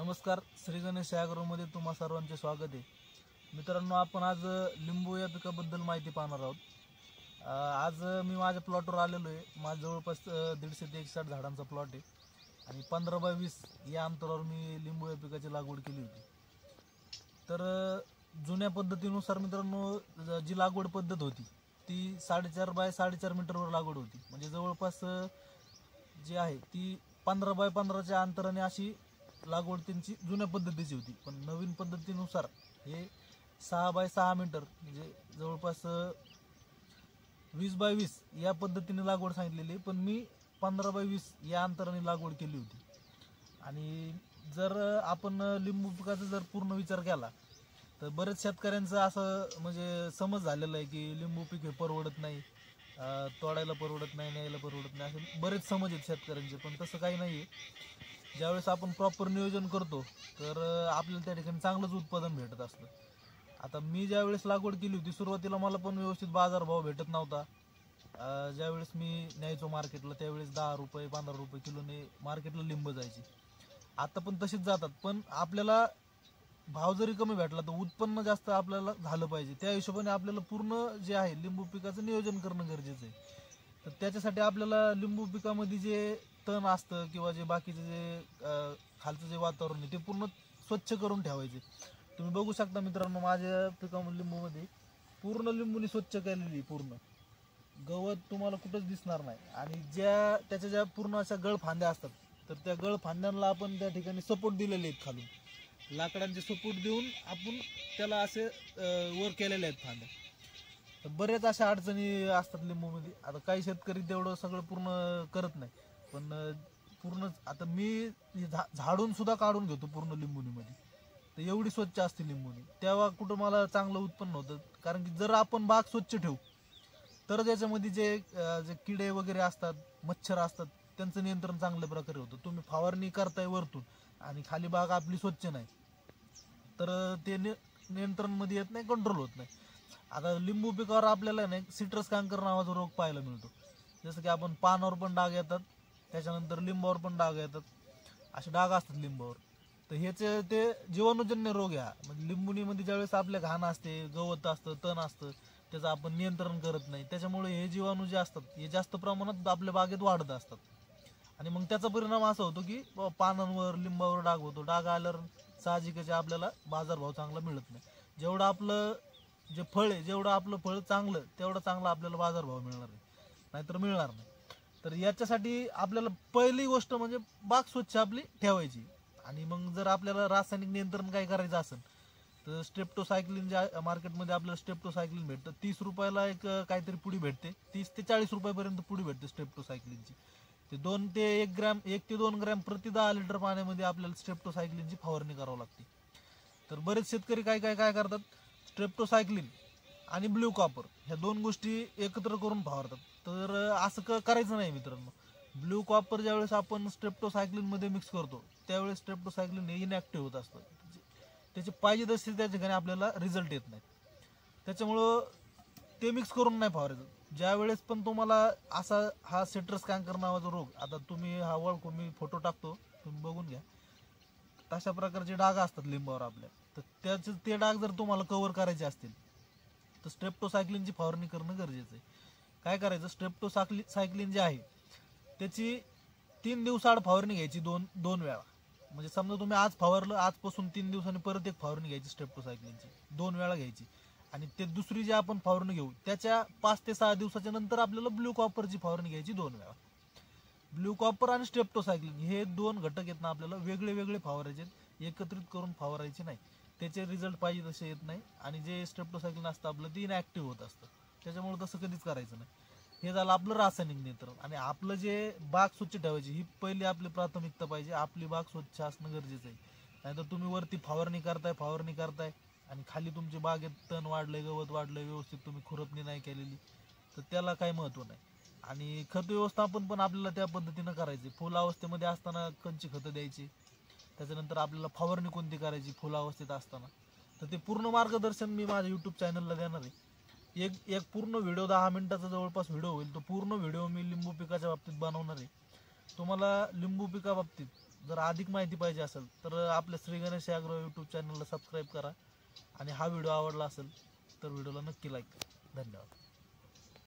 नमस्कार, श्री गणेश मध्ये तुम्हा सर्वांचे स्वागत आहे. मित्रांनो, आपण आज लिंबू या पिकाबद्दल माहिती पाहणार आहोत. आज मी माझ्या प्लॉटवर आलेलो आहे. माझ्या जवळपास 150 ते 160 झाडांचा प्लॉट आहे आणि 15 बाय 20 या अंतरावर मी लिंबू या पिकाची लागवड केली होती. तर जुन्या पद्धतीनुसार मित्रांनो, जी लागवड पद्धत होती ती 4.5 बाय 4.5 मीटरवर लागवड होती. म्हणजे जवळपास जी आहे ती 15 बाय 15च्या अंतराने अशी लागवड त्यांची जुन्या पद्धतीची होती. पण नवीन पद्धतीनुसार हे 6 बाय 6 मीटर म्हणजे जवळपास 20 बाय 20 या पद्धतीने लागवड सांगितलेली. पण मी 15 बाय 20 या अंतराने लागवड केली होती. आणि जर आपण लिंबू पिकाचा जर पूर्ण विचार केला तर बरेच शेतकऱ्यांचं असं म्हणजे समज झालेला आहे की लिंबू पीक हे परवडत नाही, तोडायला परवडत नाही, न्यायला परवडत नाही, असे बरेच समज आहेत शेतकऱ्यांचे. पण तसं काही नाही आहे. ज्यावेळेस आपण प्रॉपर नियोजन करतो तर आपल्याला त्या ठिकाणी चांगलंच उत्पादन भेटत असतं. आता मी ज्यावेळेस लागवड केली होती सुरुवातीला मला पण व्यवस्थित बाजारभाव भेटत नव्हता. ज्यावेळेस मी न्यायचो मार्केटला त्यावेळेस 10 रुपये 15 रुपये किलोने मार्केटला लिंब जायची. आता पण तशीच जातात. पण आपल्याला भाव जरी कमी भेटला तर उत्पन्न जास्त आपल्याला झालं पाहिजे. त्या हिशोबाने आपल्याला पूर्ण जे आहे लिंबू पिकाचं नियोजन करणं गरजेचं आहे. तर त्याच्यासाठी आपल्याला लिंबू पिकामध्ये जे तण असतं किंवा जे बाकीचे जे खालचं जे वातावरण आहे ते पूर्ण स्वच्छ करून ठेवायचे. तुम्ही बघू शकता मित्रांनो, माझ्या पिकामध्ये लिंबूमध्ये पूर्ण लिंबूनी स्वच्छ केलेली पूर्ण गवत तुम्हाला कुठंच दिसणार नाही. आणि त्याच्या ज्या पूर्ण अशा गळ फांद्या असतात तर त्या गळ फांद्यांना आपण त्या ठिकाणी सपोर्ट दिलेले आहेत. खालून लाकडांचे सपोर्ट देऊन आपण त्याला असे वर केलेले आहेत फांद्या. तर बरेच अशा अडचणी असतात लिंबूमध्ये. आता काही शेतकरी तेवढं सगळं पूर्ण करत नाही. पण पूर्ण आता मी झाडून सुद्धा काढून घेतो पूर्ण लिंबुनीमध्ये. तर एवढी स्वच्छ असते लिंबुनी. तेव्हा कुठं मला चांगलं उत्पन्न होतं. कारण की जर आपण बाग स्वच्छ ठेवू तर त्याच्यामध्ये जे किडे वगैरे असतात, मच्छर असतात, त्यांचं नियंत्रण चांगल्या प्रकारे होतं. तुम्ही फवारणी करताय वरतून आणि खाली बाग आपली स्वच्छ नाही तर ते नियंत्रणमध्ये येत नाही, कंट्रोल होत नाही. आता लिंबू पिकावर आपल्याला नाही सिट्रस कांकर नावाचा रोग पाहायला मिळतो. जसं की आपण पानावर पण डाग येतात, त्याच्यानंतर लिंबावर पण डाग येतात, असे डाग असतात लिंबावर. तर ह्याचे ते जीवाणूजन्य रोग आहे. म्हणजे लिंबुनीमध्ये ज्यावेळेस आपल्या घाण असते, गवत असतं, तण असतं, त्याचं आपण नियंत्रण करत नाही. त्याच्यामुळे हे जीवाणू जे असतात हे जास्त प्रमाणात आपल्या बागेत वाढत असतात. आणि मग त्याचा परिणाम असा होतो की पानांवर लिंबावर डाग होतो. डाग आल्यावर साहजिकच आपल्याला बाजारभाव चांगला मिळत नाही. जेवढं आपलं जे फळ आहे, जेवढं आपलं फळ चांगलं तेवढं चांगला आपल्याला बाजारभाव मिळणार आहे, नाहीतर मिळणार नाही. तर याच्यासाठी आपल्याला पहिली गोष्ट म्हणजे बाग स्वच्छ आपली ठेवायची. आणि मग जर आपल्याला रासायनिक नियंत्रण काय करायचं असेल तर स्ट्रेप्टोसायक्लिन जे मार्केटमध्ये आपल्याला स्ट्रेप्टोसायक्लिन भेटतं. 30 रुपयाला एक काहीतरी पुडी भेटते. 30 ते 40 रुपयापर्यंत पुडी भेटते स्ट्रेप्टोसायक्लिनची. ते 2 ते 1 ते 2 ग्रॅम प्रति 10 लिटर पाण्यामध्ये आपल्याला स्ट्रेप्टोसायक्लिनची फवारणी करावी लागते. तर बरेच शेतकरी काय करतात, स्ट्रेप्टोसायक्लिन आणि ब्ल्यू कॉपर ह्या दोन गोष्टी एकत्र करून फवारतात. तर असं करायचं नाही मित्रांनो. ब्ल्यू कॉपर ज्यावेळेस आपण स्ट्रेप्टोसायक्लिन मध्ये मिक्स करतो त्यावेळेस स्ट्रेप्टोसायक्लिन हे इनॅक्टिव्ह होत असतं. त्याचे पाहिजे तसे त्या ठिकाणी आपल्याला रिझल्ट येत नाही. त्याच्यामुळं ते मिक्स करून नाही फवारायचं. ज्यावेळेस पण तुम्हाला असा हा सिट्रस कांकर नावाचा रोग, आता तुम्ही हा ओळखू, मी फोटो टाकतो तुम्ही बघून घ्या, तशा प्रकारचे डाग असतात लिंबावर आपल्या. तर ते डाग जर तुम्हाला कव्हर करायचे असतील तर स्ट्रेप्टोसायक्लिनची फवारणी करणं गरजेचं आहे. काय करायचं, स्ट्रेप्टोसायक्लिन जे आहे त्याची 3 दिवसाआड फवारणी घ्यायची, दोन वेळा. म्हणजे समजा तुम्ही आज फवारलं, आजपासून 3 दिवसांनी परत एक फवारणी घ्यायची स्ट्रेप्टोसायक्लिनची, 2 वेळा घ्यायची. आणि ते दुसरी जी आपण फवारणी घेऊ त्याच्या 5 ते 6 दिवसाच्या नंतर आपल्याला ब्ल्यू कॉपरची फवारणी घ्यायची 2 वेळा. ब्ल्यू कॉपर आणि स्ट्रेप्टोसायक्लिन हे 2 घटक आहेत ना, आपल्याला वेगळे वेगळे फवारायचे, एकत्रित करून फवारायचे नाही. त्याचे रिझल्ट पाहिजे तसे येत नाही. आणि जे स्ट्रेप्टोसायक्लिन असतं आपलं ते इनॅक्टिव्ह होत असतं. त्याच्यामुळे तसं कधीच करायचं नाही. हे झालं आपलं रासायनिक नियंत्रण. आणि आपलं जे बाग स्वच्छ ठेवायची ही पहिली आपली प्राथमिकता पाहिजे. आपली बाग स्वच्छ असणं गरजेचं आहे. नाहीतर तुम्ही वरती फवारणी करताय आणि खाली तुमची बागेत तण वाढलंय, गवत वाढलंय, व्यवस्थित तुम्ही खुरपणी नाही केलेली तर त्याला काही महत्व नाही. आणि खत व्यवस्थापन पण आपल्याला त्या पद्धतीनं करायचे. फुल अवस्थेमध्ये असताना कोणची खतं द्यायची, त्याच्यानंतर आपल्याला फवारणी कोणती करायची फुल अवस्थेत असताना, तर ते पूर्ण मार्गदर्शन मी माझ्या यूट्यूब चॅनलला देणार आहे. एक पूर्ण व्हिडिओ 10 मिनिटाचा जवळपास व्हिडिओ होईल. तो पूर्ण व्हिडिओ मी लिंबू पिकाच्या बाबतीत बनवणार आहे. तुम्हाला लिंबू पिका बाबतीत जर अधिक माहिती पाहिजे असेल तर आपल्या श्री गणेश ॲग्रो यूट्यूब चॅनलला सबस्क्राईब करा आणि हा व्हिडिओ आवडला असेल तर व्हिडिओला नक्की लाईक करा. धन्यवाद.